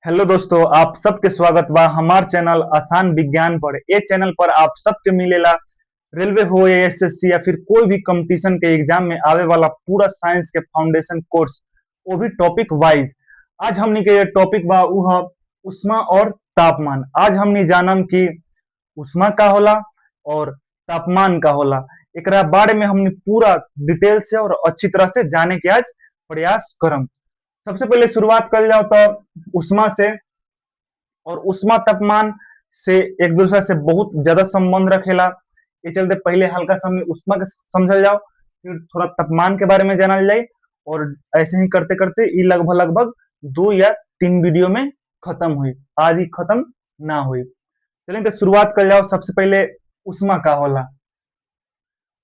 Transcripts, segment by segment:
Hello दोस्तों, आप सबके स्वागत बा हमार चैनल आसान विज्ञान पर। ए चैनल पर आप सबके मिलेला रेलवे हो या एसएससी या फिर कोई भी कंपटीशन के एग्जाम में आवे वाला पूरा साइंस के फाउंडेशन कोर्स, वो भी टॉपिक वाइज। आज हमनी के टॉपिक बा उ ह उष्मा और तापमान। आज हमनी जानम कि उष्मा का होला और तापमान का होला। एकरा बारे में हमनी पूरा डिटेल से और अच्छी तरह से जाने के आज प्रयास करम। सबसे पहले शुरुआत कर जाओ तो उष्मा से। और उष्मा तापमान से एक दूसरे से बहुत ज्यादा संबंध रखेला। ये चलते पहले हल्का सा हमने उष्मा के समझल जाओ, फिर थोड़ा तापमान के बारे में जानल जाए। और ऐसे ही करते करते ये लगभग लगभग 2 या 3 वीडियो में खत्म हुई। आज ही खत्म ना हुई। चलिए तो शुरुआत कर जाओ। सबसे पहले उष्मा का होला।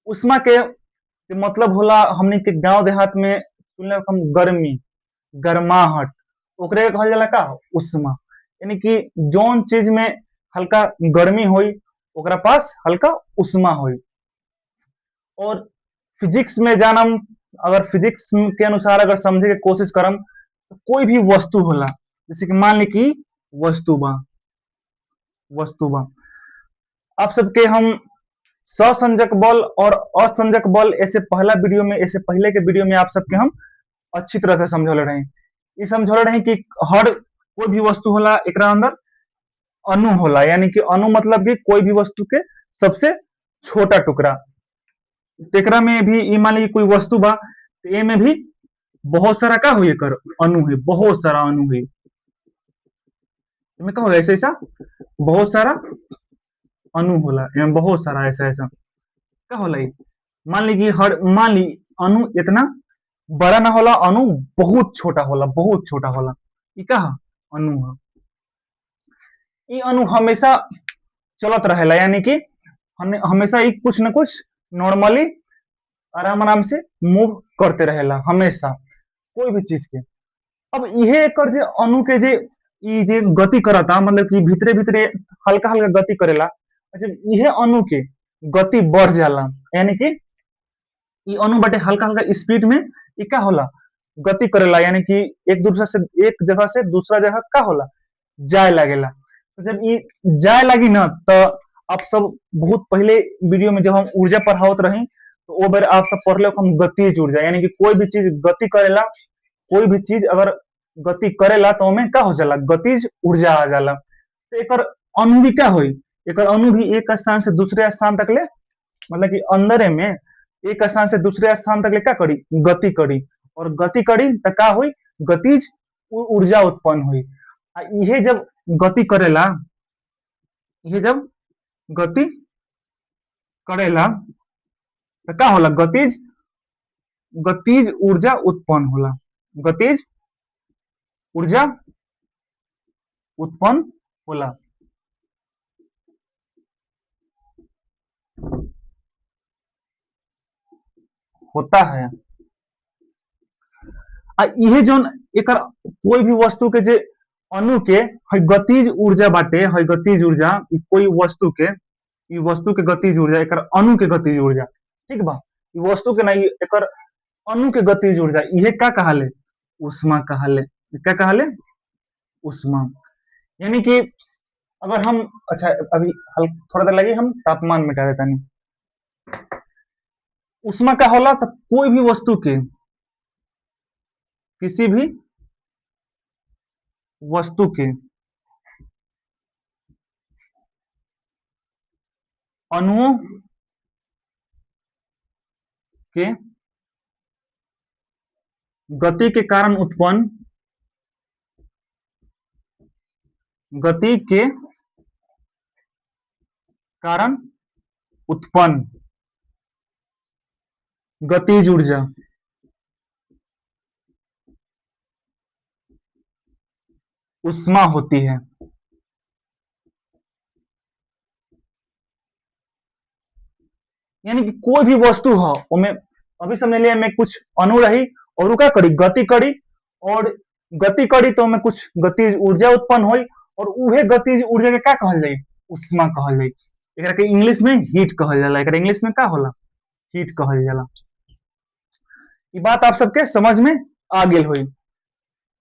उष्मा के मतलब होला हमने के गांव देहात में सुनले हम गर्मी, गर्माहट, ओकरे के कहल जाला का उष्मा। यानी कि जौन चीज में हल्का गर्मी होई ओकरा पास हल्का उष्मा होई। और फिजिक्स में जानम, अगर फिजिक्स के अनुसार अगर समझे के कोशिश करम तो कोई भी वस्तु होला, जैसे कि मान ली कि वस्तु बा, वस्तु बा आप सबके हम ससंजक बल और असंजक बल ऐसे पहला वीडियो में, ऐसे पहले के वीडियो में आप सबके हम अच्छी तरह से समझौले रहे। ये समझौले रहे कि हर कोई भी वस्तु होला एकरा अंदर अणु होला। यानी कि अणु मतलब कि कोई भी वस्तु के सबसे छोटा टुकड़ा। एकरा में भी ई मान ली कोई वस्तु बा तो ए में भी बहुत सारा का हुई कर अणु है, बहुत सारा अणु है। में का होला ऐसा ऐसा बहुत सारा अणु होला, एम बहुत सारा ऐसा ऐसा का होला। मान ली कि हर मान ली अणु इतना बड़ा ना होला, अणु बहुत छोटा होला, बहुत छोटा होला। ई का अणु है। ई अणु हमेशा चलत रहेला। यानी कि हमेशा ही कुछ न कुछ नॉर्मली आराम आराम से मूव करते रहेला हमेशा, कोई भी चीज के। अब इहे एकर जे अणु के जे ई जे गति करता, मतलब कि भीतरे भीतरे हल्का हल्का गति करेला। जब इहे अणु के गति बढ़ जाला, यानी कि ई अणु बाटे हल्का हल्का स्पीड में ई का होला गति करेला। यानी कि एक दूसरा से, एक जगह से दूसरा जगह का होला जाए लागेला। तो जब ये जाए लगी ना तो आप सब बहुत पहले वीडियो में जब हम ऊर्जा पढ़ावत रही तो वो बार आप सब पढ़ लो हम गतिज ऊर्जा। यानी कि कोई भी चीज गति करेला, कोई भी चीज अगर गति करेला तो हमें का हो जाला गतिज ऊर्जा आ जाला। तो एकर अणु भी क्या होई, एकर अणु भी एक स्थान से दूसरे स्थान तक ले, मतलब कि अंदर में एक स्थान से दूसरे स्थान तक ले क्या करी गति करी। और गति करी तो का हुई गतिज ऊर्जा उत्पन्न हुई। यह जब गति करेला, ये जब गति करेला तो का होला गतिज, गतिज ऊर्जा उत्पन्न होला, गतिज ऊर्जा उत्पन्न होला। होता है। यह जो एकर कोई भी वस्तु के जे अणु के गतिज ऊर्जा बाटे है, गतिज ऊर्जा कोई वस्तु के, ई वस्तु के गतिज ऊर्जा एकर अणु के गतिज ऊर्जा, ठीक बा। ई वस्तु के नहीं, एकर अणु के गतिज ऊर्जा इहे का कहाले उष्मा कहाले। क्या कहाले उष्मा। यानी कि अगर हम, अच्छा अभी थोड़ा देर लगे हम तापमान मिटा देता नहीं। उष्मा का होला तो कोई भी वस्तु के, किसी भी वस्तु के अणुओं के गति के कारण उत्पन्न, गति के कारण उत्पन्न गतिज ऊर्जा उष्मा होती है। यानी कि कोई भी वस्तु हो उनमें, अभी समझ लिया मैं कुछ अणु रही और क्या करी गति करी, और गति करी तो मैं कुछ गतिज ऊर्जा उत्पन्न हुई। और उहे गतिज ऊर्जा के क्या कहल जाई उष्मा कहल जाई। एकरा के इंग्लिश में हीट कहल जाला। एकरा इंग्लिश में का होला हीट कहल जाला। ये बात आप सबके समझ में आ गेल हुई।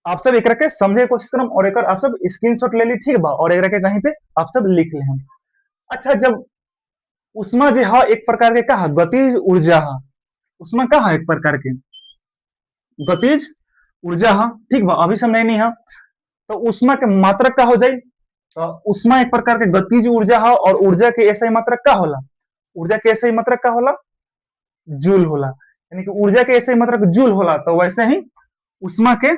आप सब एक के समझे के कोशिश करम और एक आप सब स्क्रीनशॉट ले ली, ठीक बा, और एक के कहीं पे आप सब लिख ले हम। अच्छा, जब उष्मा जो है एक प्रकार के का है, गतिज ऊर्जा है। उष्मा का है एक प्रकार के गतिज ऊर्जा है, ठीक बा, अभी समझ नहीं है। तो उष्मा के मात्रक का हो जाए, तो उष्मा एक प्रकार के गतिज ऊर्जा है, और ऊर्जा के ऐसा ही मात्रक का होला, ऊर्जा के ऐसा ही मात्रक का होला, जूल होला। यानी कि ऊर्जा के ऐसे ही मात्रक जूल होला, तो वैसे ही उष्मा के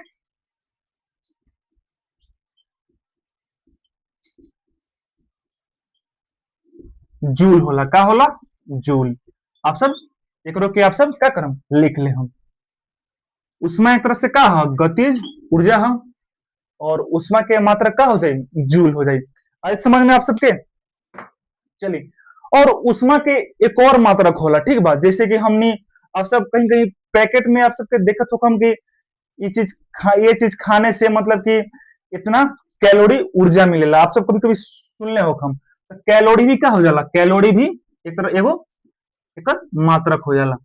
जूल होला, का होला, जूल। आप सब एक के आप सब क्या करम लिख ले हम। उष्मा एक तरह से का है, गतिज ऊर्जा है, और उष्मा के मात्रक का हो जाए, जूल हो जाए। आज समझ में आप सबके, चलिए। और उष्मा के एक और मात्रक होला, ठीक बा, जैसे कि हमने आप सब कहीं कहीं पैकेट में आप सबके देखत हो हम कि ये चीज खाने से मतलब कि इतना कैलोरी ऊर्जा मिलेला। आप सब कभी कभी सुनले हो हम, तो कैलोरी भी क्या हो जाला, कैलोरी भी एक तरह एगो एक मात्रक हो जाला।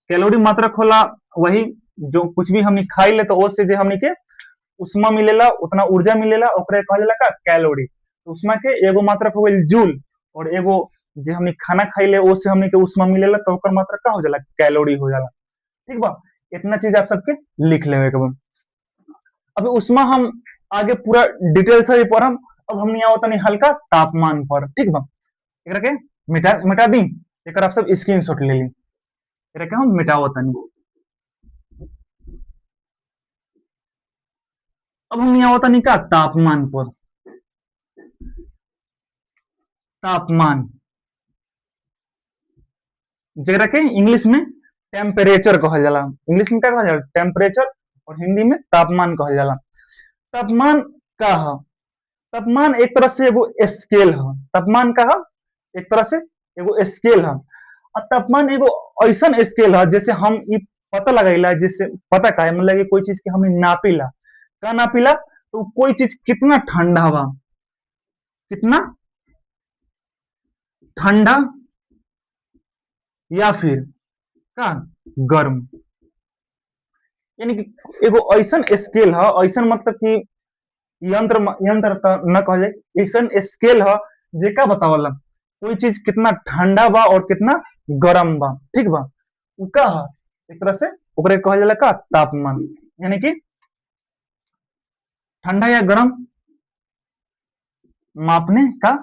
कैलोरी मात्रक होला वही जो कुछ भी हमनी खाई ले, तो वो से जे हमनी के उष्मा मिलेला, उतना ऊर्जा मिलेला, ओकरे कहल जाला का, कैलोरी। तो उष्मा के एगो मात्रक हो गइल जूल, और एगो जे हमनी खाना खाइले ओसे हमनी के उष्मा मिलेला, तो ओकर मात्रक का हो जाला, कैलोरी हो जाला, ठीक बा। इतना चीज आप सबके लिख लेवे के बा। अभी उष्मा हम आगे पूरा डिटेल से पढ़म। अब हमनी आओ तनी हल्का तापमान पर, ठीक बा। एकरा के मिटा मिटा दी, एकर आप सब स्क्रीनशॉट ले ली, एकरा के हम मिटाओ तनी। अब हमनी आओ तनी का तापमान पर। तापमान जरा के इंग्लिश में टेम्परेचर कहल जाला, इंग्लिश में क्या कहल जाला, टेम्परेचर, और हिंदी में तापमान कहल जाला। तापमान का है, तापमान एक तरह से एगो स्केल है। तापमान का है एक तरह से एगो स्केल है। और तापमान एगो ऐसा स्केल है जैसे हम ई पता लगाइला, जैसे पता का है मतलब कि कोई चीज के हम नापीला, का नापीला, तो कोई चीज कितना ठंडा बा, कितना ठंडा, या फिर का गर्म। यानी कि एगो ऐसा स्केल है, ऐसा मतलब कि यंत्र यंत्र तो न कह जाए, ऐसा स्केल है जे का बतावला कोई चीज कितना ठंडा बा और कितना गर्म बा, ठीक बा। उ का है एक तरह से ओकरे कहल जाला का, तापमान। यानी कि ठंडा या गर्म मापने का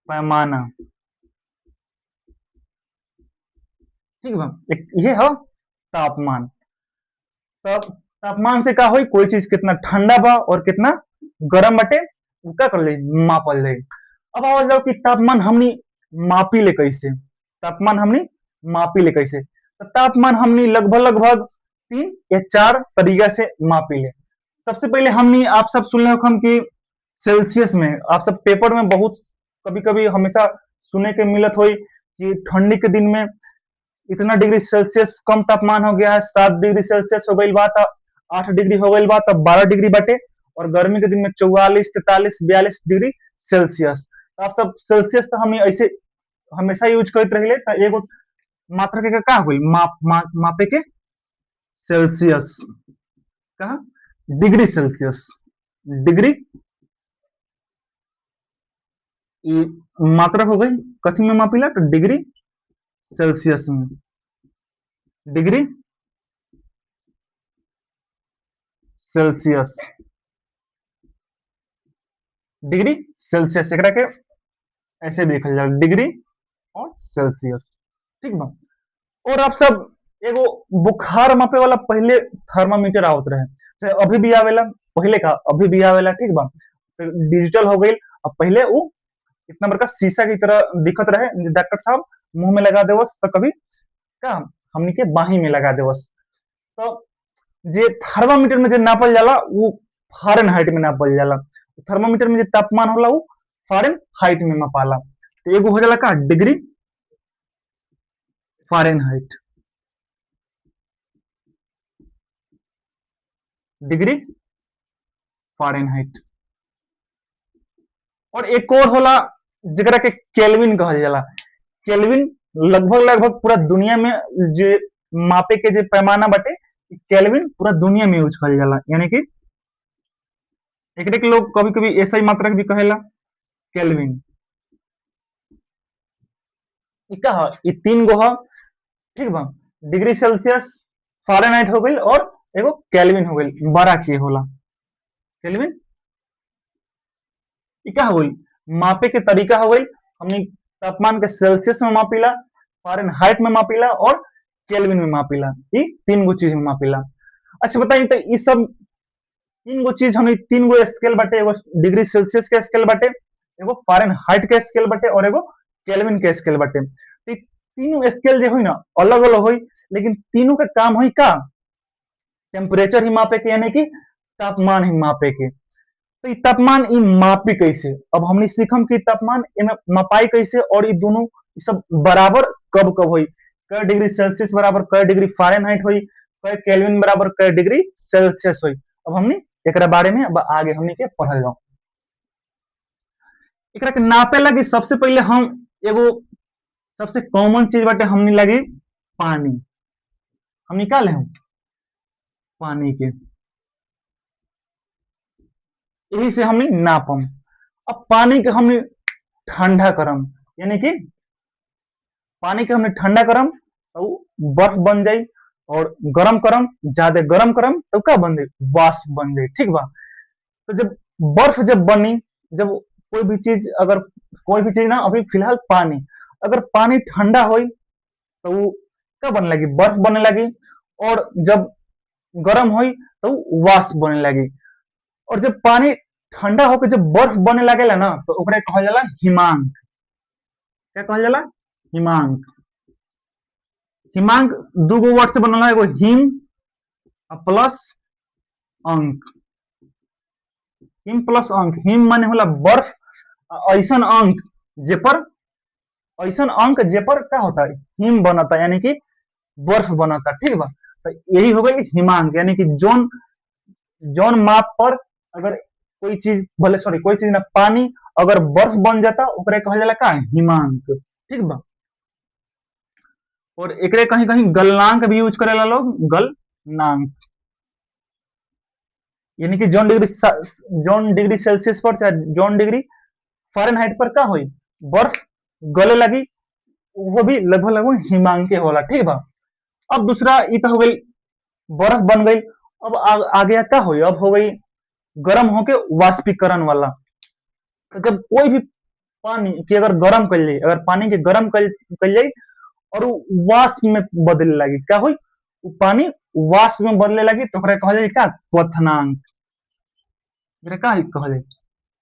पैमाना, ठीक बा, एक ये है तापमान। तब तापमान से का होई, कोई चीज कितना ठंडा बा और कितना गर्म बटे, उ का कर ले, मापल जाए। अब आओ जाओ कि तापमान हमनी मापी ले कैसे, तापमान हमनी मापी ले कैसे। तो तापमान हमनी लगभग लगभग 3 या 4 तरीका से मापी ले। सबसे पहले हमनी आप सब सुनले हो हम कि सेल्सियस में, आप सब पेपर में बहुत कभी कभी हमेशा सुने के मिलत होई कि ठंडी के दिन में इतना डिग्री सेल्सियस कम तापमान हो गया है, 7 डिग्री सेल्सियस हो गई बात, 8 डिग्री हो गई बात, अब 12 डिग्री बटे, और गर्मी के दिन में 44 43 42 डिग्री सेल्सियस। तो आप सब सेल्सियस तो हम ऐसे हमेशा यूज करते रहे, तो एगो मात्रा के का हुई, मापे के सेल्सियस, कहा डिग्री सेल्सियस, डिग्री मात्रा हो गई कथी में मापिला, तो डिग्री सेल्सियस में, डिग्री सेल्सियस, डिग्री सेल्सियस एकरा के ऐसे भी लिखल जाए, डिग्री और सेल्सियस, ठीक बा। और आप सब एगो बुखार मापे वाला पहले थर्मामीटर आवत रहे, चाहे अभी भी आवेला, पहले का अभी भी आवेला, ठीक बा। तो डिजिटल हो गई। अब पहले वो इतना बड़का शीशा की तरह दिखत रहे, डॉक्टर साहब मुंह में लगा देवस, तो कभी का हमनी के बाही में लगा देवस। तो जे थर्मामीटर में जे नापल जाला वो फारेन हाइट में नापल जाला, थर्मामीटर में जे तापमान होला वो फारेन हाइट में मापाला। तो एगो हो जाला का, degree foreign height, degree foreign height. और एक और होला जरा के केल्विन कहल जाला। केल्विन लगभग लगभग पूरा दुनिया में जे मापे के जे पैमाना बटे, केल्विन पूरा दुनिया में यूज कइल जाला, यानी कि एकरे के लोग कभी कभी एसआई मात्रक भी कहेला केल्विन। इ का ह, इ तीन गो ह, ठीक बा। डिग्री सेल्सियस, फ़ारेनहाइट हो गइल और एगो केल्विन हो गइल। बड़ा के होला केल्विन। इ का हो गइल, मापे के तरीका हो गइल। हमनी तापमान के सेल्सियस में मापिला, फ़ारेनहाइट में मापिला और केल्विन में मापिला। इ तीन गो चीज में मापिला। अच्छा बताई तो इ सब तीन गो चीज, हमनी तीन गो स्केल बाटे, एगो डिग्री सेल्सियस के स्केल बाटे, एगो फ़ारेनहाइट के स्केल बाटे और एगो केल्विन के स्केल बाटे। तो इ तीनों स्केल जे होई ना अलग अलग होई, लेकिन तीनों के काम होई का, टेम्परेचर ही मापे के, यानी कि तापमान ही मापे के। तो इ तापमान इ मापी कैसे, अब हमनी सीखम कि तापमान एमे मपाई कैसे और इ दोनों इ सब बराबर कब कब होई, क डिग्री सेल्सियस बराबर क डिग्री फ़ारेनहाइट होई, क केल्विन बराबर क डिग्री सेल्सियस होई। अब हमनी एकरा बारे में अब आगे हमनी के पढ़ल जाओ। एकरा के नापे लगी सबसे पहले हम एगो सबसे कॉमन चीज बाटे हमनी लगी पानी, हम निकाले हम पानी के, यही से हमनी नापम। अब पानी के हमनी ठंडा करम, यानी कि पानी के हमने ठंडा करम तो बर्फ बन जाई, और गरम करम, ज्यादा गरम करम तो का बन जाई, वाष्प बन जाई, ठीक बा। तो जब बर्फ जब बनी, जब कोई भी चीज, अगर कोई भी चीज ना, अभी फिलहाल पानी, अगर पानी ठंडा होई तो वो क्या बनने लगी, बर्फ बनने लगी, और जब गर्म हुई तो वाष्प बनने लगी। और जब पानी ठंडा होकर जब बर्फ बने लगेला ना, तो ओकरे कहल जाला हिमांक। क्या कहल जाला, हिमांक। हिमांक दूगो वर्ड से बनल है, एगो हिम प्लस अंक। हिम प्लस अंक, हिम माने होला बर्फ, ऐसन अंक जे पर, ऐसन अंक जे पर क्या होता है, हिम बनता, यानी कि बर्फ बनता, ठीक बा। तो यही हो गई हिमांक, यानी कि जोन जोन माप पर अगर कोई चीज, भले सॉरी कोई चीज ना, पानी अगर बर्फ बन जाता, ओकरे कहल जाला का, हिमांक, ठीक बा। और एकरे कहीं कहीं गलनांक भी यूज करेला लोग, गलनांक, यानी कि जौन डिग्री सेल्सियस पर चाहे जौन डिग्री फ़ारेनहाइट पर का हुई, बर्फ गले लगी, वो भी लगभग लगभग हिमांक के होला, ठीक बा। अब दूसरा इ तो हो गई, बर्फ बन गई। अब आगे क्या हुई, अब हो गई गर्म होके वाष्पीकरण वाला। तो जब कोई भी पानी की अगर गर्म कर जाए, अगर पानी के गर्म कर जाए और वो वाष्प में बदले लगी, क्या हुई, वो पानी वाष्प में बदले लगी, तो ओकरा कहल जाई का, क्वथनांक। एकरा का कहल जाई,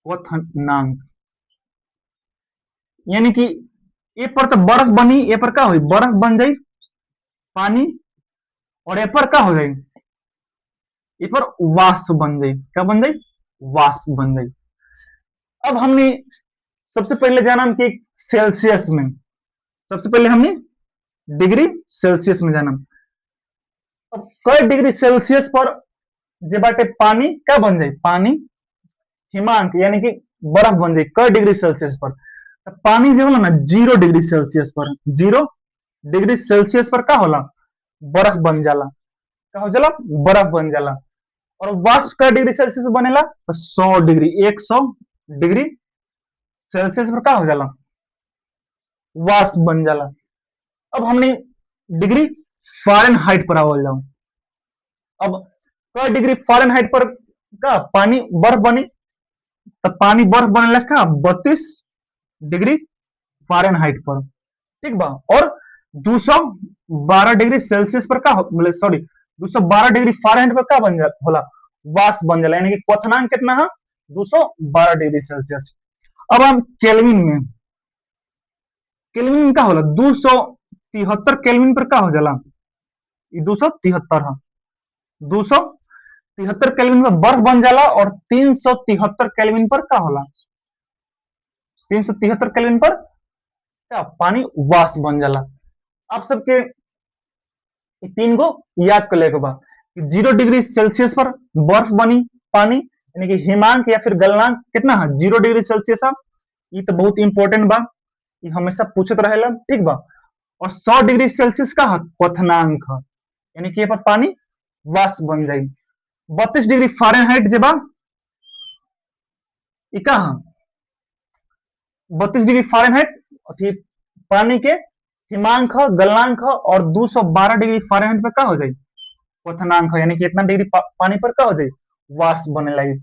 क्वथनांक। यानी कि ए पर तो बर्फ बनी, ए पर का हुई, बर्फ बन जाई पानी, और ए पर का हो जाई, ए पर वाष्प बन जाई, क्या बन जाई, वाष्प बन जाई। अब हमने सबसे पहले जानम कि सेल्सियस में, सबसे पहले हमने डिग्री सेल्सियस में जानम। अब कई डिग्री सेल्सियस पर जे बाटे पानी क्या बन जाए, पानी हिमांक, यानी कि बर्फ बन जाए कई डिग्री सेल्सियस पर। तो पानी जो होला ना 0 डिग्री सेल्सियस पर, 0 डिग्री सेल्सियस पर का होला, बर्फ बन जाला, का हो जाला, बर्फ बन जाला। और वाष्प का डिग्री सेल्सियस बनेला, तो 100 डिग्री, 100 डिग्री सेल्सियस पर का हो जाला, वाष्प बन जाला। अब हमने डिग्री फ़ारेनहाइट पर आवल जाओ। अब क डिग्री फ़ारेनहाइट पर का पानी बर्फ बनी, तो पानी बर्फ बनेला का 32 डिग्री फ़ारेनहाइट पर, ठीक बा। और 212 डिग्री सेल्सियस पर का, सॉरी 212 डिग्री फ़ारेनहाइट पर का बन होला, वाष्प बन जाला, यानी कि क्वथनांक कितना है, 212 डिग्री सेल्सियस। अब हम केल्विन में, केल्विन में का होला, 273 केल्विन पर का हो जाला, 273 है, 273 केल्विन पर बर्फ बन जाला, और 373 केल्विन पर का होला, 373 केल्विन पर क्या, पानी वाष्प बन जाला। आप सबके तीन गो याद कर लेके बा, 0 डिग्री सेल्सियस पर बर्फ बनी पानी, यानी कि हिमांक या फिर गलनांक कितना है, 0 डिग्री सेल्सियस है। ये तो बहुत इंपॉर्टेंट बा, ये हमेशा पूछत रहेला, ठीक बा। और 100 डिग्री सेल्सियस का है क्वथनांक है, यानी कि ये पर पानी वाष्प बन जाई। 32 डिग्री फ़ारेनहाइट जेबा इ कहा 32 डिग्री फ़ारेनहाइट अथी पानी के हिमांक गलनांक और 212 डिग्री फ़ारेनहाइट पे का हो जाई क्वथनांक, यानी कि इतना डिग्री पानी पर का हो जाई वाष्प बने लगी।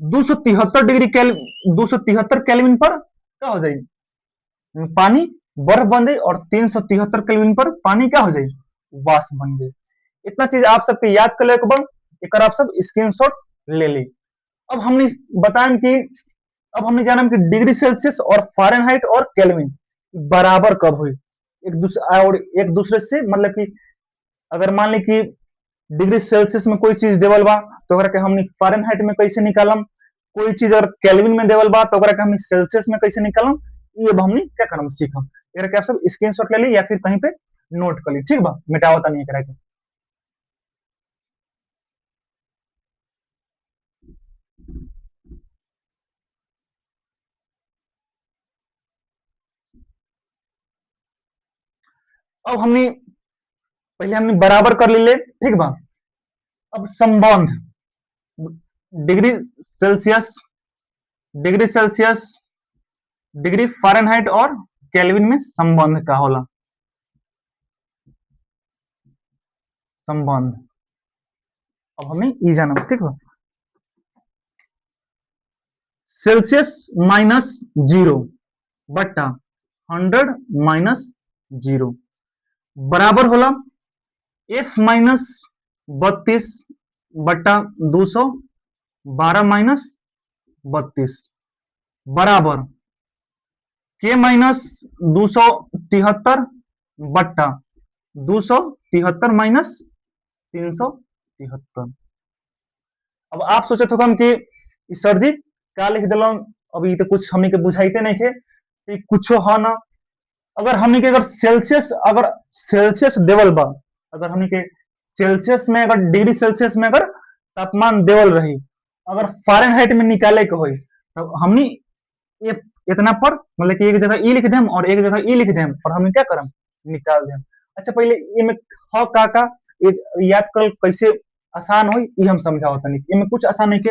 273 डिग्री 273 केल्विन पर का हो जाई पानी बर्फ बन जाए और 373 केल्विन पर पानी क्या हो जाए वाष्प बन जाए। इतना चीज आप सबके याद कर ले के बाद एक आप सब स्क्रीनशॉट ले ली। अब हमने बताएं कि अब हमने जाना कि डिग्री सेल्सियस और फ़ारेनहाइट और केल्विन बराबर कब हुई एक दूसरे से, मतलब कि अगर मान ली कि डिग्री सेल्सियस में कोई चीज देवल बा तो ओकरा के हमनी फ़ारेनहाइट में कैसे निकालम, कोई चीज अगर केल्विन में देवल बा तो ओकरा के हमनी सेल्सियस में कैसे निकालम, ये अब हमनी क्या करम सीखम। एकरा के आप सब स्क्रीनशॉट ले ली या फिर कहीं पे नोट कर ली, ठीक बा, मिटावता नहीं एकरा के। अब हमनी पहले हमने बराबर कर ले, ठीक बा। अब संबंध degree Celsius degree Celsius degree Fahrenheit और केल्विन में संबंध का होला संबंध। अब हमें ई जानम, ठीक बा। सेल्सियस माइनस 0 बट्टा 100 माइनस 0 बराबर होला एफ माइनस 32 बट्टा 212 माइनस 32 बराबर के माइनस 273 बट्टा 273 माइनस 373। अब आप सोचत होगा कि सर जी का लिख दिल, अभी तो कुछ हमनी के बुझाइते नहीं के कुछ है ना। अगर हमनी के अगर सेल्सियस देवल बा, अगर हमनी के सेल्सियस में अगर डिग्री सेल्सियस में अगर तापमान देवल रही, अगर फ़ारेनहाइट में निकाले के होई तो हमनी ये इतना पर मतलब कि एक जगह ई लिख देम और एक जगह ई लिख देम और हम क्या करम निकाल देम। अच्छा पहले ये में ह का एक याद कर कैसे आसान होई ये हम समझाओ तनी। ये में कुछ आसान है के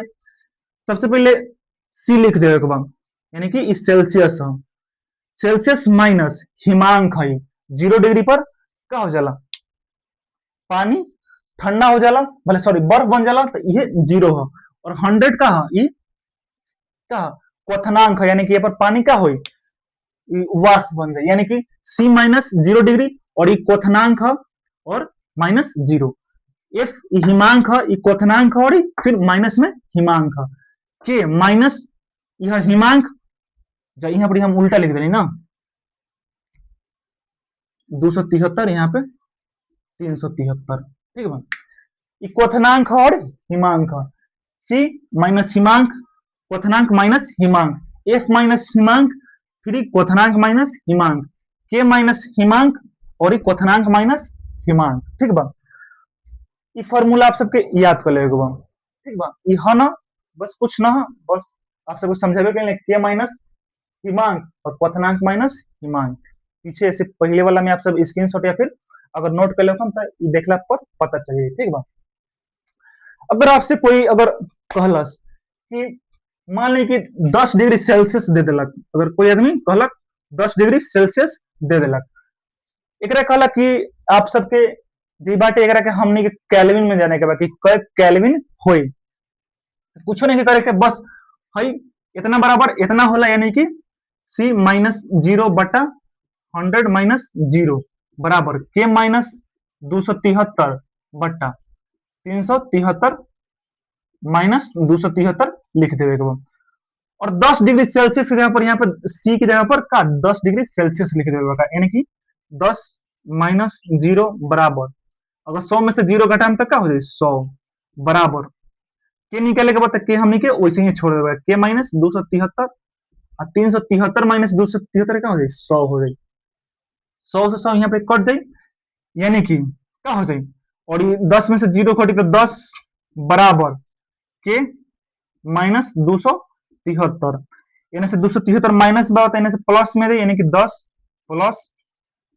सबसे पहले सी लिख देवे के बा, यानी कि इस सेल्सियस है, सेल्सियस माइनस हिमांक है 0 डिग्री पर क्या हो जाला पानी ठंडा हो जाला, भले सॉरी बर्फ बन जाला तो ये 0 है। और 100 का है का क्वथनांक है, यानी कि ये पर पानी क्या होई वाष्प बन जाए, यानी कि सी माइनस 0 डिग्री और ये क्वथनांक है और माइनस 0। एफ हिमांक है, क्वथनांक है और फिर माइनस में हिमांक है के माइनस यह हिमांक यहाँ पर हम उल्टा लिख देनी ना 273 यहाँ पे 373, ठीक है। क्वथनांक और हिमांक सी माइनस हिमांक क्वथनांक माइनस हिमांक एफ माइनस हिमांक फिर क्वथनांक माइनस हिमांक के माइनस हिमांक और क्वथनांक माइनस हिमांक, ठीक बा। ये फॉर्मूला आप सबके याद कर लेगा बा, ठीक बा। ये है ना बस कुछ ना, बस आप सबको समझावे के लिए के माइनस हिमांक और क्वथनांक माइनस हिमांक पीछे से पहले वाला में आप सब स्क्रीनशॉट या फिर अगर नोट कर लेते तो ये देखला पर पता चलिए, ठीक बा। अगर आपसे कोई अगर कहलस कि मान ली कि 10 डिग्री सेल्सियस दे दिलक, अगर कोई आदमी कहलक 10 डिग्री सेल्सियस दे दिलक, एकरा कहलक कि आप सबके जी बाटे एकरा के हमनी के केल्विन में जाने के बाद कि कै केल्विन होई, कुछ नहीं करे के बस हई इतना बराबर इतना होला, यानी कि सी माइनस 0 बटा 100 माइनस 0 बराबर के माइनस 273 बट्टा 373 माइनस 273 लिख देवे के बाद और 10 डिग्री सेल्सियस की जगह पर यहाँ पर सी की जगह पर का 10 डिग्री सेल्सियस लिख देवे का, यानी कि 10 माइनस 0 बराबर अगर 100 में से 0 घटाएं तक क्या हो जाए 100 बराबर के निकाले के बाद के हमने के वैसे ही छोड़ देवे के माइनस 273 और 373 माइनस 273 क्या हो जाए 100 हो जाए। 100 से 100 यहाँ पे कट जाए, यानी कि क्या हो जाए और ये 10 में से 0 कटी तो 10 बराबर के माइनस 273, यानी से 273 माइनस बा होता है, यानी से प्लस में दे, यानी कि 10 प्लस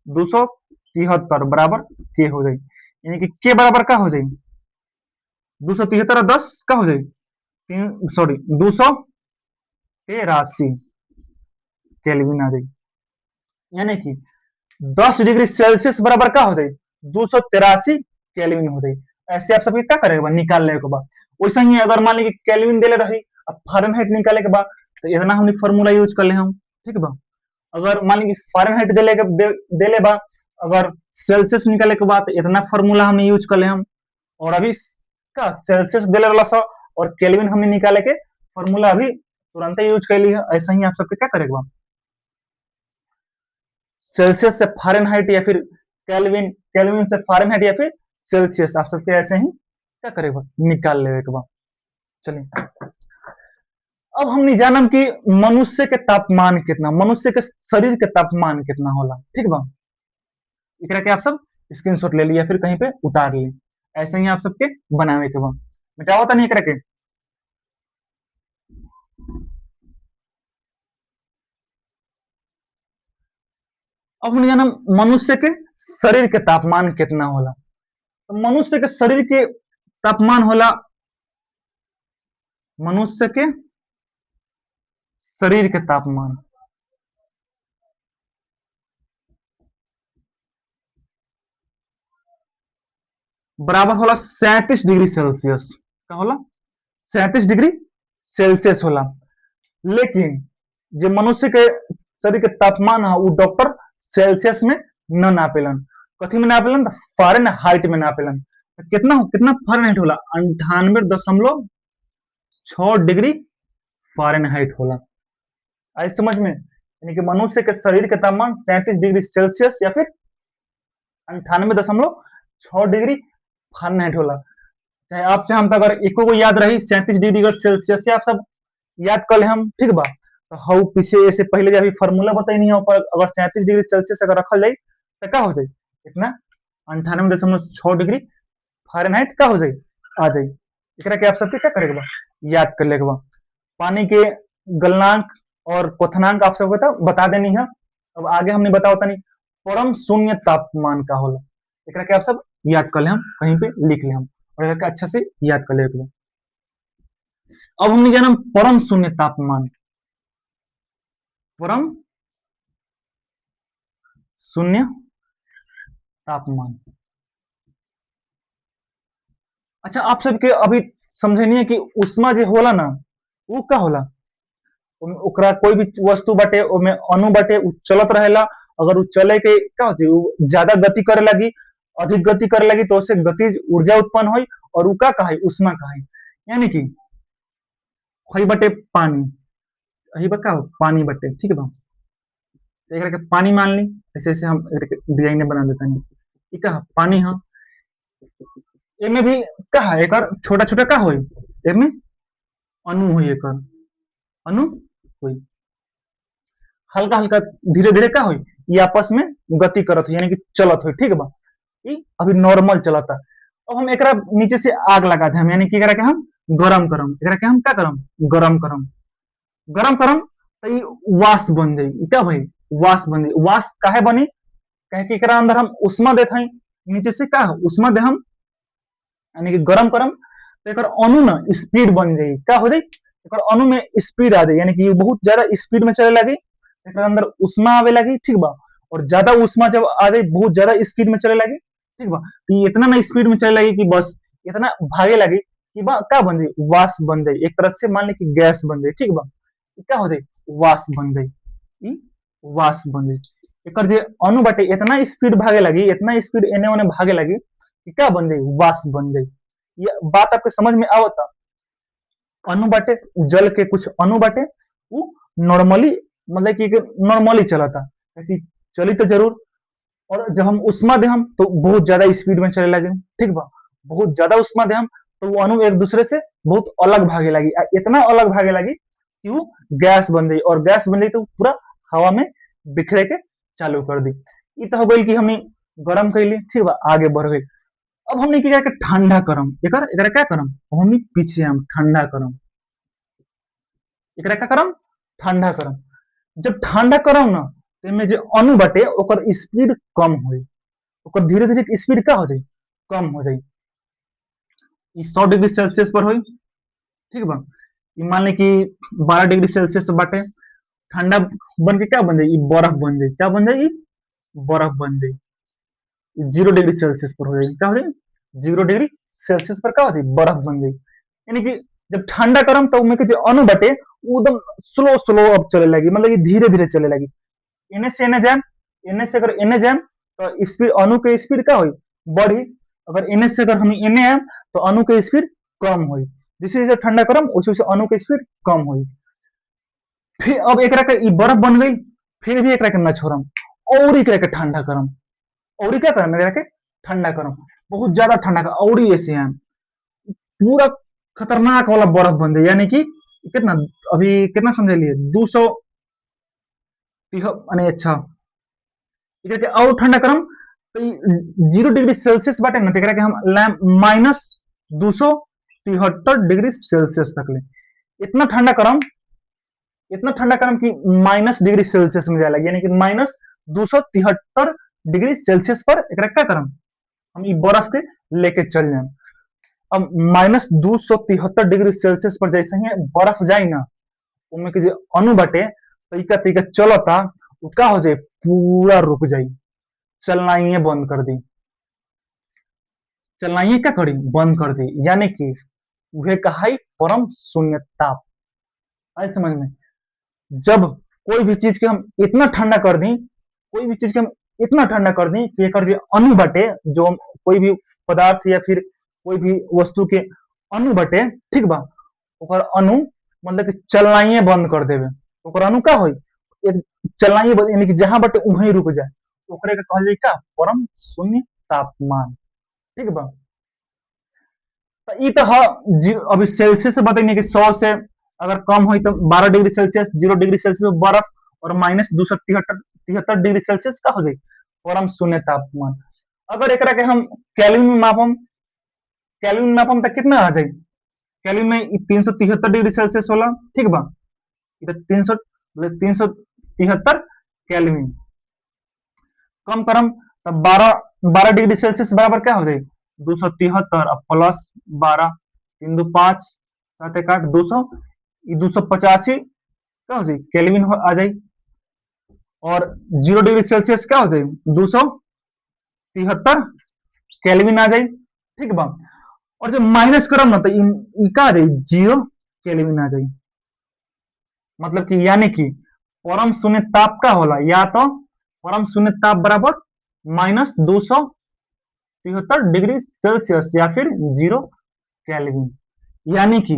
273 बराबर के हो जाए। यानी कि के बराबर का हो जाए 273 और 10 का हो जाए 283 केल्विन आ जाए। यानी कि 10 डिग्री सेल्सियस बराबर का हो जाए 283 केल्विन हो जाए। ऐसे आप सबके क्या करेगा निकाल लेने के बाद वैसा ही अगर मान लीजिए केल्विन देले रही अब फारेनहाइट निकाले के बाद तो इतना हमने फॉर्मूला यूज कर ले हम ठीक बा। अगर मान लीजिए फारेनहाइट देले बा अगर सेल्सियस निकाले के बाद इतना फॉर्मूला हमने यूज कर ले हम और अभी का सेल्सियस देले वाला सा और केल्विन हमने निकाले के फॉर्मूला अभी तुरंत यूज कर ली है। ऐसा ही आप सबके क्या करेगा सेल्सियस से फारेनहाइट या फिर केल्विन केल्विन से फारेनहाइट या फिर सेल्सियस आप सबके ऐसे ही क्या करेगा निकाल लेवे के बाद। चलिए अब हमने जानम कि मनुष्य के तापमान कितना मनुष्य के शरीर के तापमान कितना होला ठीक बा। एकरा के आप सब स्क्रीनशॉट ले लिया फिर कहीं पे उतार ली ऐसे ही आप सबके बनावे के बाद मिटाओ तो नहीं एकरा के। अब हमने जाना मनुष्य के शरीर के तापमान कितना होला तो मनुष्य के शरीर के तापमान होला मनुष्य के शरीर के तापमान बराबर होला 37 डिग्री सेल्सियस का होला 37 डिग्री सेल्सियस होला। लेकिन जो मनुष्य के शरीर के तापमान है वो डॉक्टर सेल्सियस में न नापेलन कथी में नापेलन फॉरेन हाइट में नापेलन कितना कितना फॉरेन हाइट होला 98.6 डिग्री फॉरेन हाइट होला। आई समझ में यानी कि मनुष्य के शरीर के तापमान 37 डिग्री सेल्सियस या फिर 98.6 डिग्री फॉरेनहाइट होला। चाहे आप चाहे हम तो अगर एको को याद रही 37 डिग्री सेल्सियस से आप सब याद कर ले हम ठीक बा तो हाउ पीछे ऐसे पहले जब फार्मूला बताई नहीं हो पर अगर 37 डिग्री सेल्सियस अगर रखल जाए तो क्या हो जाए इतना 98.6 डिग्री फॉरेनहाइट का हो जाए आ जाए। एकरा के आप सबके क्या करेगा बा याद कर लेगा बा। पानी के गलनांक और क्वथनांक आप सबको बता देनी है। अब आगे हमने बताओ तनी परम शून्य तापमान का होला एकरा के आप सब याद कर ले हम कहीं पे लिख ले हम और एकरा के अच्छा से याद कर ले। अब हमने जाना परम शून्य तापमान परम शून्य तापमान। अच्छा आप सबके अभी समझे नहीं है कि उष्मा जो होला ना वो का होला ओकरा कोई भी वस्तु बाटे ओमे अणु बाटे उ चलत रहेला अगर उ चले के का होती उ ज्यादा गति करे लगी अधिक गति करे लगी तो उससे गतिज ऊर्जा उत्पन्न होई और उ का कहे उष्मा कहे। यानी कि खई बटे पानी अही बा का पानी बटे ठीक है बा तो एकरा के पानी मान ली ऐसे ऐसे हम डिजाइन बना देता नहीं ठीक है पानी है एमे भी का है एक छोटा छोटा का होई एमे अणु होई एक अणु होई हल्का हल्का धीरे धीरे का होई ये आपस में गति करत हो यानी कि चलत हो ठीक बा ई अभी नॉर्मल चलता। अब हम एकरा नीचे से आग लगा दे हम यानी कि एकरा के हम गरम करम एकरा के हम क्या करम गरम करम गरम करम तो ई वाष्प बन जाई ई क्या भाई वाष्प बन जाई वाष्प काहे बनी कहे कि एकरा अंदर हम उष्मा देत हई नीचे से का उष्मा दे हम यानी कि गरम करम तो एक अणु ना स्पीड बन जाई क्या हो जाई एक अणु में स्पीड आ जाए यानी कि बहुत ज्यादा स्पीड में चले लगी एक अंदर उष्मा आवे लगी ठीक बा और ज्यादा उष्मा जब आ जाए बहुत ज्यादा स्पीड में चले लगी ठीक बा तो ये इतना ना स्पीड में चले लगी कि बस इतना भागे लगी कि बा क्या बन जाए वाष्प बन जाए एक तरह से मान ली कि गैस बन जाए ठीक बा क्या हो जाए वाष्प बन जाए वाष्प बन जाए एक जे अणु बाटे इतना स्पीड भागे लगी इतना स्पीड एने ओने भागे लगी कि क्या बन जाए वाष्प बन जाए। ये बात आपके समझ में आवता अणु बाटे जल के कुछ अणु बाटे वो नॉर्मली मतलब कि नॉर्मली चलाता कि चली तो जरूर और जब हम उष्मा दे हम तो बहुत ज्यादा स्पीड में चले लगे ठीक बा बहुत ज्यादा उष्मा दे हम तो वो अणु एक दूसरे से बहुत अलग भागे लगी इतना अलग भागे लगी कि वो गैस बन गई और गैस बन गई तो पूरा हवा में बिखरे के चालू कर दी। ये तो हो गई कि हमने गरम कर ली ठीक बा आगे बढ़ गई। अब हमने क्या ठंडा करम एकरा क्या करम हमने पीछे हम ठंडा करम एकरा क्या करम ठंडा करम जब ठंडा करम ना तो में जो अणु बाटे ओकर स्पीड कम होई ओकर धीरे धीरे स्पीड का हो जाए कम हो जाई। 100 डिग्री सेल्सियस पर हुई, ठीक बा। मान ली कि 12 डिग्री सेल्सियस बाटे, ठंडा बन के क्या बन जाई, बर्फ बन जाई। क्या बन जाई, बर्फ बन जाई। 0 डिग्री सेल्सियस पर हो जाए, क्या हो जाए, 0 डिग्री सेल्सियस पर क्या हो जाए, बर्फ बन जाए। यानी कि जब ठंडा करम तो उनमें के जो अणु बटे वो एकदम स्लो स्लो अब चले लगी, मतलब कि धीरे धीरे चले लगी। इन्हें से एने जाम, इन्हें से अगर इन्हें जाम तो स्पीड, अणु के स्पीड क्या हुई, बढ़ी। अगर इन्हें से अगर हम इन्हें आम तो अणु के स्पीड कम हुई। जैसे जैसे ठंडा करम वैसे वैसे अणु के स्पीड कम हुई। फिर अब एक के बर्फ बन गई, फिर भी एक न छोड़म, और एक ठंडा करम, और क्या करम, मेरा के ठंडा करम, बहुत ज्यादा ठंडा कर, और ऐसे हैं पूरा खतरनाक वाला बर्फ बन जाए। यानी कि कितना, अभी कितना समझ लिए, 200, माने अच्छा, एकरा के और ठंडा करम तो 0 डिग्री सेल्सियस बाटे ना, तो एकरा के हम -273 डिग्री सेल्सियस तक ले, इतना ठंडा करम, इतना ठंडा करम कि -डिग्री सेल्सियस में जाए लगे। यानी कि -273 डिग्री सेल्सियस पर एकरा क्या करम, हम ई बर्फ के लेके चल जाए। अब -273 डिग्री सेल्सियस पर जैसे ही बर्फ जाए ना, उनमें के जो अणु बटे तरीका तरीका चलता, वो क्या हो जाए, पूरा रुक जाए, चलना ही बंद कर दी, चलना ही क्या करी, बंद कर दी। यानी कि वह कहा परम शून्य ताप। आए समझ में, जब कोई भी चीज के हम इतना ठंडा कर दी, कोई भी चीज के हम इतना ठंडा कर दी कि एकर जो अणु बटे, जो कोई भी पदार्थ या फिर कोई भी वस्तु के अणु बटे, ठीक बा, ओकर अणु मतलब कि चलना ही बंद कर देवे। ओकर अणु का होई, एक चलना ही बंद, यानी कि जहां बटे वहीं रुक जाए, ओकरे के कहल जाई का, परम शून्य तापमान, ठीक बा। तो ई तो अभी सेल्सियस से बताइए कि 100 से अगर कम हुई तो 12 डिग्री सेल्सियस, 0 डिग्री सेल्सियस बर्फ, और -273 डिग्री सेल्सियस का हो जाए परम शून्य तापमान। अगर एक के हम केल्विन में मापम, केल्विन में मापम तो कितना आ जाए, केल्विन में 373 डिग्री सेल्सियस होला, ठीक बा। 373 केल्विन कम करम तब 12 डिग्री सेल्सियस बराबर क्या हो जाए, 273 प्लस 12, 3 2 5 7 1 8, 200, 285 क्या हो जाए, केल्विन आ जाए। और 0 डिग्री सेल्सियस क्या हो जाए, 273 केल्विन आ जाए, ठीक बा। और जब माइनस करम ना तो का आ जाए, 0 केल्विन आ जाए। मतलब कि यानी कि परम शून्य ताप का होला, या तो परम शून्य ताप बराबर -273 डिग्री सेल्सियस या फिर 0 केल्विन। यानी कि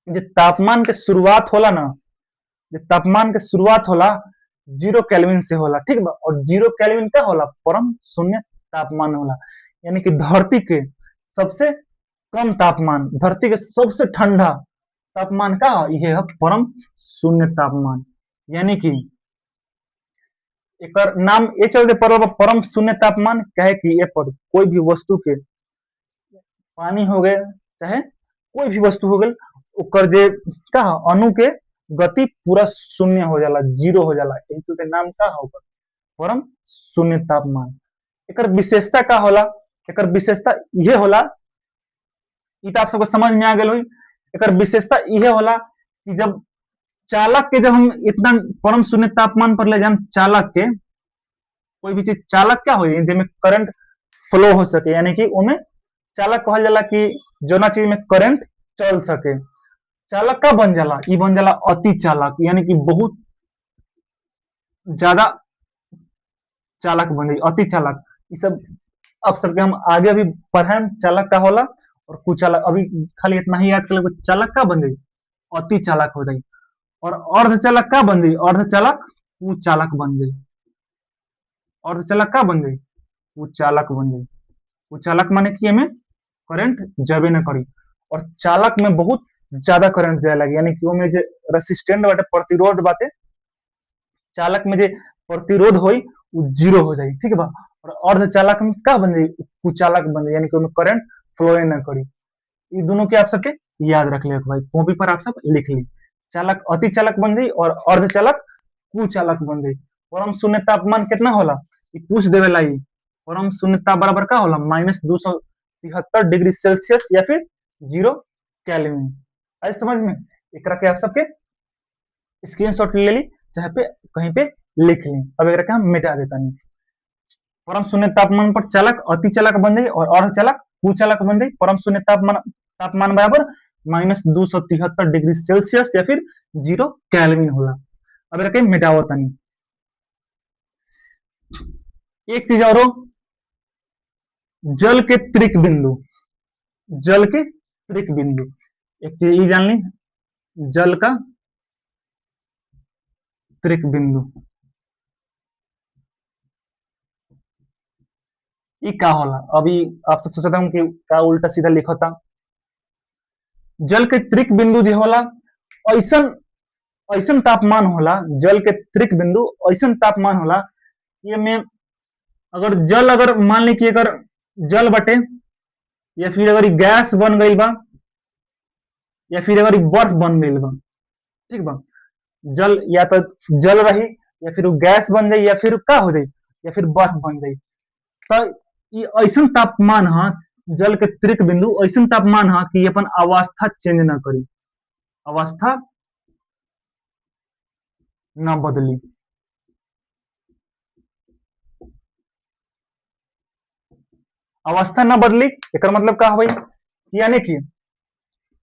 जो तापमान के शुरुआत होला ना, जो तापमान के शुरुआत होला 0 केल्विन से होला, ठीक बा। और 0 केल्विन क्या होला, परम शून्य तापमान होला। यानी कि धरती के सबसे कम तापमान, धरती के सबसे ठंडा तापमान का, यह है परम शून्य तापमान। यानी कि एक नाम ये चलते पड़ल परम शून्य तापमान, कहे कि ये पर कोई भी वस्तु के, पानी हो गए चाहे कोई भी वस्तु हो गई, ओकर जे का अणु के गति पूरा शून्य हो जाला, 0 हो जाला, यही चलते नाम का होगा परम शून्य तापमान। एकर विशेषता का होला, एकर विशेषता यह होला, ई तो आप सबको समझ में आ गया हुई। एकर विशेषता यह होला कि जब चालक के, जब हम इतना परम शून्य तापमान पर ले जाए चालक के, कोई भी चीज चालक क्या हो, जिसमें करंट फ्लो हो सके, यानी कि उनमें चालक कहल जाला कि जोना चीज में करंट चल सके। चालक का बन जाला, ई बन जाला अति चालक, यानी कि बहुत ज्यादा चालक बन जाई, अति चालक। ये सब अब सबके हम आगे भी पढ़े, चालक का होला और कुचालक, अभी खाली इतना ही याद कर, चालक का बन जाई, अति चालक हो जाई। और अर्धचालक का बन जाई, अर्धचालक कुचालक बन जाई, अर्धचालक का बन जाई, कुचालक बन जाई। कुचालक माने कि हमें करंट जाबे न करी, और चालक में बहुत ज्यादा करंट जाए लगे, यानी कि वो में जो रेसिस्टेंट बाटे, प्रतिरोध बाटे, चालक में जो प्रतिरोध होई वो 0 हो जाए, ठीक बा। और अर्धचालक में का बन जाए, कुचालक बन जाए, यानी कि उसमें करंट फ्लो न करी। ये दोनों के आप सबके याद रख ले भाई, कॉपी पर आप सब लिख ली। चालक अति चालक बन जाए और अर्धचालक कुचालक बन जाए। परम शून्य तापमान कितना होला, ये पूछ देवेला, परम शून्य ताप बराबर का होला -273 डिग्री सेल्सियस या फिर 0 केल्विन। आई समझ में? एकरा के आप सबके स्क्रीनशॉट ले ली, चाहे पे कहीं पे लिख ली। अब एकरा के हम मिटा देता नहीं। परम शून्य तापमान पर चालक अति चालक बन जाए और अर्ध चालक कुचालक बन जाए। परम शून्य तापमान बराबर -273 डिग्री सेल्सियस या फिर 0 केल्विन होला। अब एकरा के मिटाओ तनी। एक चीज और, जल के त्रिक बिंदु, जल के त्रिक बिंदु, एक चीज ये जान ली, जल का त्रिक बिंदु ये का होला। अभी आप सब सोचता हूँ कि का उल्टा सीधा लिखा था। जल के त्रिक बिंदु जो होला ऐसन ऐसन तापमान होला, जल के त्रिक बिंदु ऐसन तापमान होला ये में अगर जल, अगर मान ली कि अगर जल बटे या फिर अगर गैस बन गई बा या फिर अगर बर्फ बन गई बा, ठीक बा, जल या तो जल रही या फिर गैस बन जाए या फिर का हो जाए या फिर बर्फ बन जाए। तो ये ऐसा तापमान है, जल के त्रिक बिंदु ऐसा तापमान है कि अपन अवस्था चेंज ना करी, अवस्था ना बदली। अवस्था ना बदली एक मतलब का भाई, यानी कि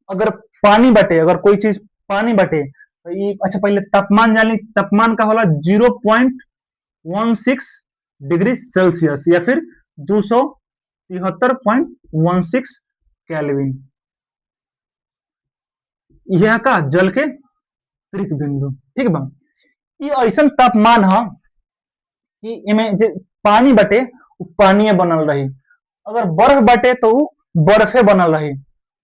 अगर पानी बटे, अगर कोई चीज पानी बटे तो ये, अच्छा पहले तापमान जान ली, तापमान का होला 0.16 डिग्री सेल्सियस या फिर 273.16 केल्विन। यह का जल के त्रिक बिंदु, ठीक बा। ये ऐसा तापमान है कि इमें जे पानी बटे वो पानी बनल रही, अगर बर्फ बटे तो वो बर्फे बनल रही,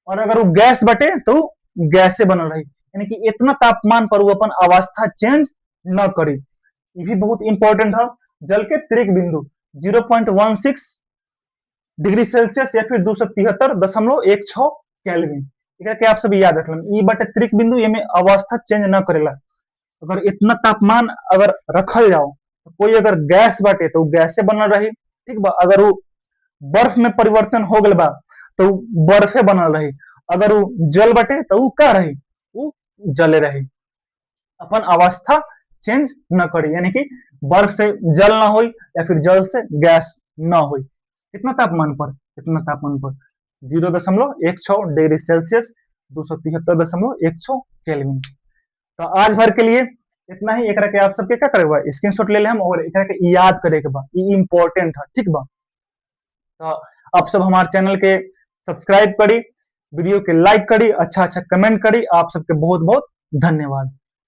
और अगर वो गैस बटे तो गैसे बनल रही। यानी कि इतना तापमान पर वो अपन अवस्था चेंज न करी। ये भी बहुत इंपॉर्टेंट है। जल के त्रिक बिंदु 0.16 डिग्री सेल्सियस या फिर 273.16 केल्विन, के आप सभी याद रख लें। ये बटे त्रिक बिंदु ये में अवस्था चेंज न करेला। अगर इतना तापमान अगर रखल जाओ तो कोई अगर गैस बाटे तो गैसे बनल रही, ठीक बा। अगर वो बर्फ में परिवर्तन हो गल बा तो बर्फे बनल रही, अगर वो जल बटे तो वो का रही, वो जले रही। अपन अवस्था चेंज न करी, यानी कि बर्फ से जल ना हो या फिर जल से गैस ना हो। कितना तापमान पर, कितना तापमान पर 0.16 डिग्री सेल्सियस 273.16 केल्विन। तो आज भर के लिए इतना ही। एकरा के आप सबके क्या करे बा, स्क्रीनशॉट ले ले हम, और एकरा के याद करे के बा, ये इंपॉर्टेंट है, ठीक बा। तो आप सब हमारे चैनल के सब्सक्राइब करी, वीडियो के लाइक करी, अच्छा अच्छा कमेंट करी। आप सबके बहुत बहुत धन्यवाद।